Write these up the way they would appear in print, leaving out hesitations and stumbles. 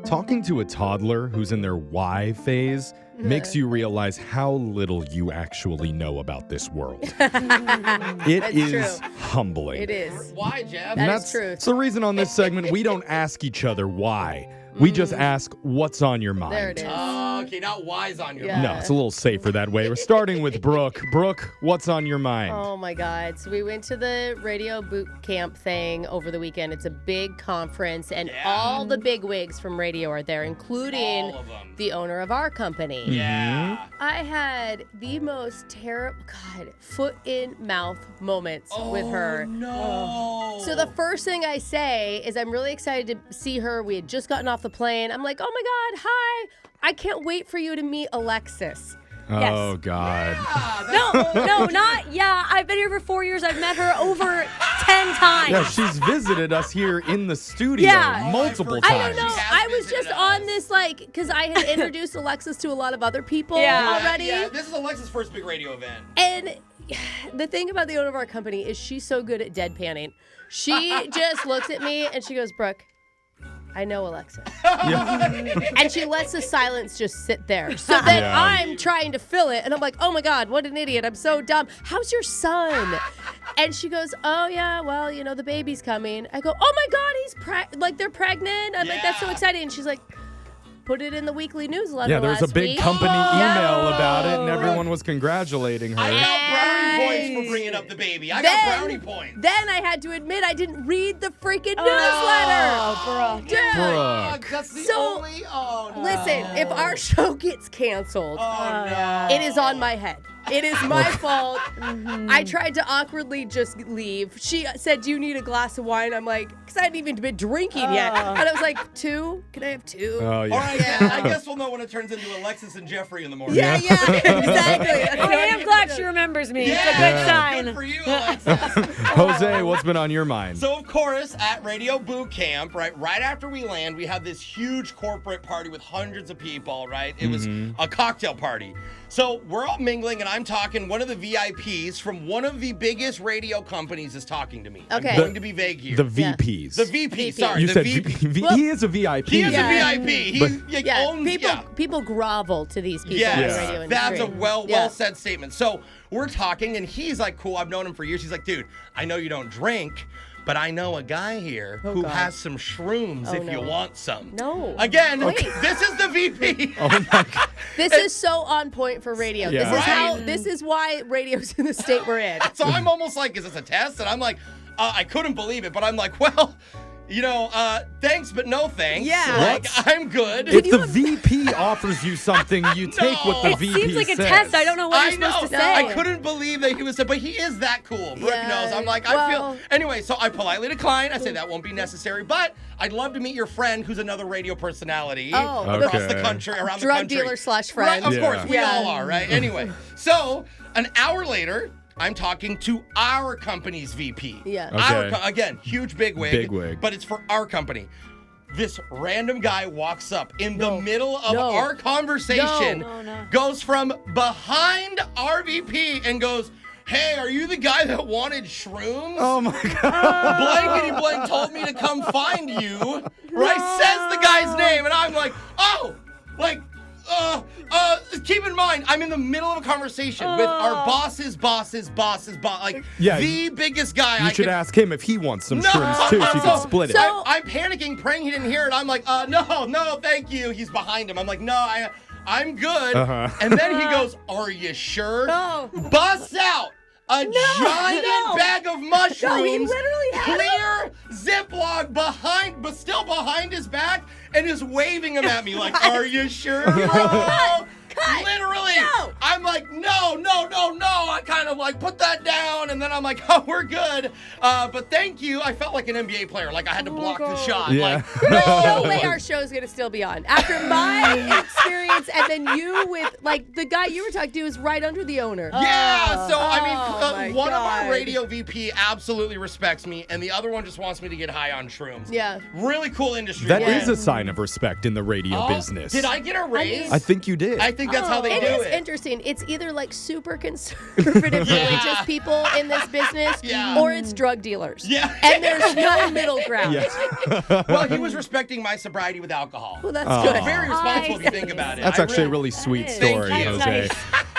Talking to a toddler who's in their why phase makes you realize how little you actually know about this world. It is humbling. It is. Why, Jeff? That's true. It's the reason on this segment we don't ask each other why. We just ask what's on your mind. There it is. Okay, not why's on your mind. No, it's a little safer that way. We're starting with Brooke. Brooke, what's on your mind? Oh my God. So we went to the radio boot camp thing over the weekend. It's a big conference, and all the big wigs from radio are there, including All of them. the owner of our company. Yeah. I had the most terrible, foot in mouth moments with her. No. So the first thing I say is I'm really excited to see her. We had just gotten off the plane. I'm like, oh my God, hi. I can't wait for you to meet Alexis. Oh, God. No, not, I've been here for 4 years. I've met her over 10 times. Yeah, she's visited us here in the studio multiple times. I don't know. I was just on this, because I had introduced Alexis to a lot of other people already. Yeah, this is Alexis' first big radio event. And the thing about the owner of our company is she's so good at deadpanning. She just looks at me and she goes, Brooke, I know Alexis. And she lets the silence just sit there. So then I'm trying to fill it, and I'm like, oh my God, what an idiot. I'm so dumb. How's your son? And she goes, oh yeah, well, the baby's coming. I go, oh my God, they're pregnant. I'm like, that's so exciting. And she's like, put it in the weekly newsletter. Yeah, there's a big company email about it, and everyone was congratulating her. I got brownie points for bringing up the baby. I got brownie points. Then I had to admit I didn't read the freaking newsletter. Oh, Dude. Brooke. That's the only. Oh, no. Listen, if our show gets canceled, it is on my head. It is my fault. I tried to awkwardly just leave. She said, do you need a glass of wine? I'm like, because I hadn't even been drinking yet. And I was like, 2? Can I have 2? Oh, yeah. All right, I guess we'll know when it turns into Alexis and Jeffrey in the morning. Yeah, exactly. I am glad she remembers me. Yeah, It's a good sign. Good for you, Alexis. Jose, what's been on your mind? So, of course, at Radio Boot Camp, right after we land, we had this huge corporate party with hundreds of people, right? It was a cocktail party. So we're all mingling, and I'm talking. One of the VIPs from one of the biggest radio companies is talking to me. Okay. I'm going to be vague here. The VPs. The VP, sorry. You the said VP. he is a VIP. He is a VIP. He owns, people grovel to these people yes, in the radio industry. that's a well said statement. So we're talking, and he's like, cool, I've known him for years. He's like, dude, I know you don't drink, but I know a guy here who has some shrooms if you want some. No. Again, this is the VP. Oh, my God. This is so on point for radio. Yeah. This is why radio's in the state we're in. So I'm almost like, is this a test? And I'm like, I couldn't believe it, but I'm like, well, thanks, but no thanks. Yeah. Like, I'm good. If the VP offers you something, you take what the It VP seems like a says. test. I don't know what you're supposed to say. I couldn't believe that he was, but he is that cool. Brooke knows. I'm like, I feel. Anyway, so I politely decline. I say that won't be necessary, but I'd love to meet your friend who's another radio personality across the country, around the country. Drug dealer / friend. Right, of course, we all are, right? Anyway, so an hour later, I'm talking to our company's VP. Yeah. Okay. Again, huge bigwig. Bigwig. But it's for our company. This random guy walks up in the middle of our conversation, goes from behind our VP and goes, hey, are you the guy that wanted shrooms? Oh, my God. Blankety blank told me to come find you. Right? Says the guy's name. And I'm like, keep in mind, I'm in the middle of a conversation with our boss's boss. Like, the biggest guy. You should ask him if he wants some shrooms, too, so you can split it. So I'm panicking, praying he didn't hear it. I'm like, no, thank you. He's behind him. I'm like, no, I'm good. And then he goes, are you sure? No. Busts out a giant bag of mushrooms. No, he literally had clear Ziploc but still behind his back, and is waving them at me like, are you sure? Literally. No. I'm like, no. I kind of like put that down, and then I'm like, oh, we're good. But thank you. I felt like an NBA player. Like I had to block the shot. Yeah. Like, no way our show's going to still be on. After my experience, and then you with, the guy you were talking to is right under the owner. Yeah. So, I mean, one of God. our radio VP absolutely respects me, and the other one just wants me to get high on shrooms. Yeah. Really cool industry. That is a sign of respect in the radio business. Did I get a raise? I think you did. I think that's how they do It is it. interesting. it's either like super conservative religious people in this business, or it's drug dealers. Yeah. And there's no middle ground. Well, he was respecting my sobriety with alcohol. Well, that's So good. very responsible if you think about it. That's I actually a really- really sweet is. story, Thank you. Jose.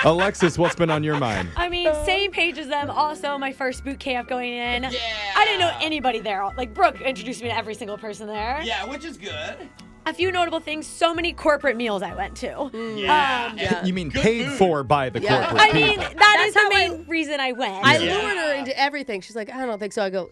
Alexis, what's been on your mind? I mean, same page as them. Also, my first boot camp going in. Yeah. I didn't know anybody there. Like, Brooke introduced me to every single person there. Yeah, which is good. A few notable things. So many corporate meals I went to. Yeah. You mean Good paid food. for by the Yeah. corporate I mean, people. that is the how main reason I went. I Yeah. lured her into everything. She's like, I don't think so. I go,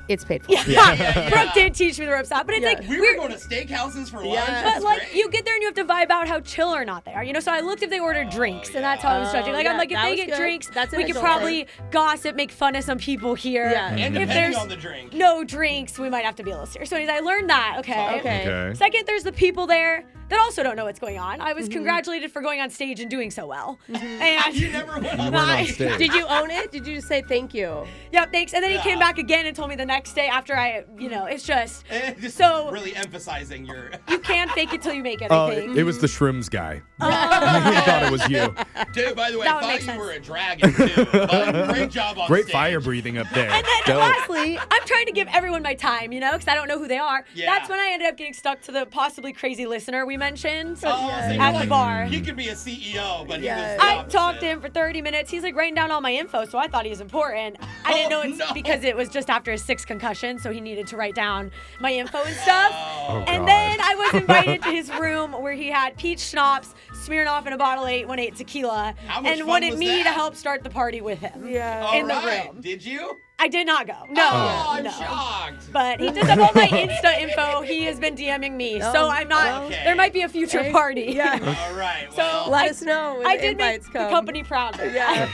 it's paid for. Yeah. Brooke did teach me the ropes out, but it's like We were going to steakhouses for lunch. Yeah. That's But like great. you get there and you have to vibe out how chill or not they are, So I looked if they ordered drinks, and that's how I was judging. Like I'm yeah, like, if that they was get good. drinks, That's an we could adult probably gossip, make fun of some people here. Yeah. And If depending there's on the drink. no drinks, we might have to be a little serious. So anyways, I learned that. Okay. Okay. Second, there's the people there that also don't know what's going on. I was congratulated for going on stage and doing so well. And You never went on on stage. Did you own it? Did you just say thank you? Yep, thanks. And then he Yeah. came back again and told me the next day after it's just Just so really emphasizing your. you can't fake it till you make it, I think. It was the shrooms guy. He thought it was you. Dude, by the way, That I would thought make you sense. were a dragon too. But great job on Great stage. fire breathing up there. And then Dope. lastly, I'm trying to give everyone my time, because I don't know who they are. Yeah. That's when I ended up getting stuck to the possibly crazy listener we mentioned Oh, so you're at the like, bar. He could be a CEO, but Yeah. he was. the I opposite. talked to him for 30 minutes. He's like writing down all my info, so I thought he was important. I didn't know it's no. because it was just after his 6th concussion, so he needed to write down my info and stuff. Oh, And God. then I was invited to his room where he had peach schnapps, Smirnoff in a bottle 818 tequila, How much and fun wanted was me that? to help start the party with him. Yeah. All in the right. room. Did you? I did not go. No, Oh, I'm no. shocked. But he does have all my Insta info. He has been DMing me, so I'm not. okay. There might be a future party. Yeah. All right. So Well, Let us know when I the did make invites the come. company proud. Yeah.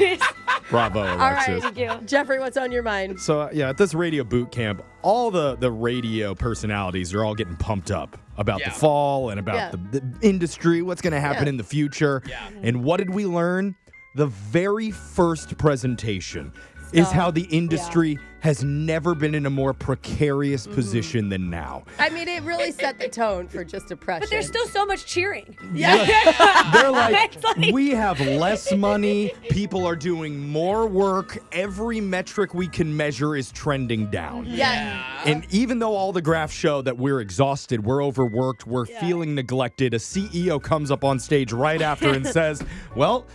Bravo, All right. Alexis. Thank you. Jeffrey, what's on your mind? So, at this radio boot camp, all the radio personalities are all getting pumped up about Yeah. the fall and about Yeah. the industry, what's going to happen Yeah. in the future. Yeah. And what did we learn? The very first presentation is how the industry has never been in a more precarious position than now. I mean, it really set the tone for just depression. But there's still so much cheering. They're like, It's like- we have less money. People are doing more work. Every metric we can measure is trending down. Yeah. And even though all the graphs show that we're exhausted, we're overworked, we're feeling neglected, a CEO comes up on stage right after and says, well,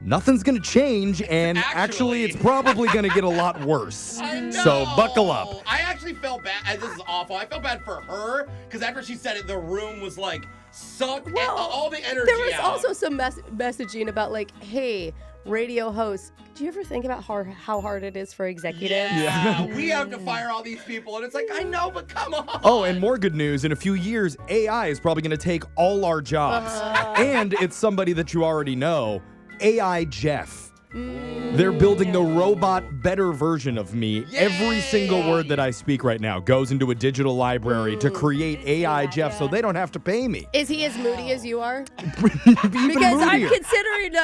nothing's going to change, and actually it's probably going to get a lot worse. So buckle up. I actually felt bad. This is awful. I felt bad for her because after she said it, the room was like sucked all the energy There was out. also some messaging about like, hey, radio hosts, do you ever think about how hard it is for executives? Yeah, we have to fire all these people, and it's like, I know, but come on. Oh, and more good news. In a few years, AI is probably going to take all our jobs. And it's somebody that you already know, AI Jeff. They're building the robot better version of me. Every single word that I speak right now goes into a digital library to create AI Jeff so they don't have to pay me. Is he as moody as you are? Even Because I'm moodier. considering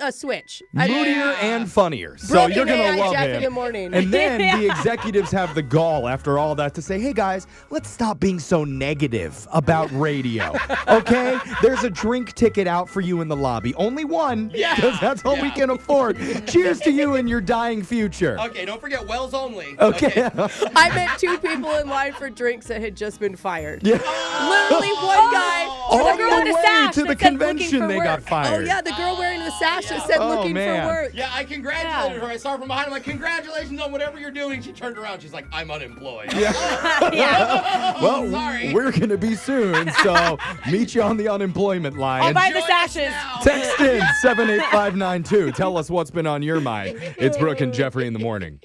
a switch. Moodier and funnier. So Brooke you're and going to AI love Jeff him. in the morning. And then the executives have the gall after all that to say, hey guys, let's stop being so negative about radio. Okay? There's a drink ticket out for you in the lobby. Only one, because that's all we can afford. Cheers to you and your dying future. Okay, don't forget Wells only. Okay. I met 2 people in line for drinks that had just been fired. Yeah. Literally one guy. All the the girl with the way sash to the that said looking convention for they got work. fired. Oh yeah, the girl wearing the sash that said Oh, looking man. for work. Yeah, I congratulated her. I saw her from behind. I'm like, congratulations on whatever you're doing. She turned around. She's like, I'm unemployed. Yeah. Well, sorry. we're going to be soon, so meet you on the unemployment line. I'll buy the Join us sashes. now. Text in 78592. Tell us what's been on your mind. It's Brooke and Jeffrey in the morning.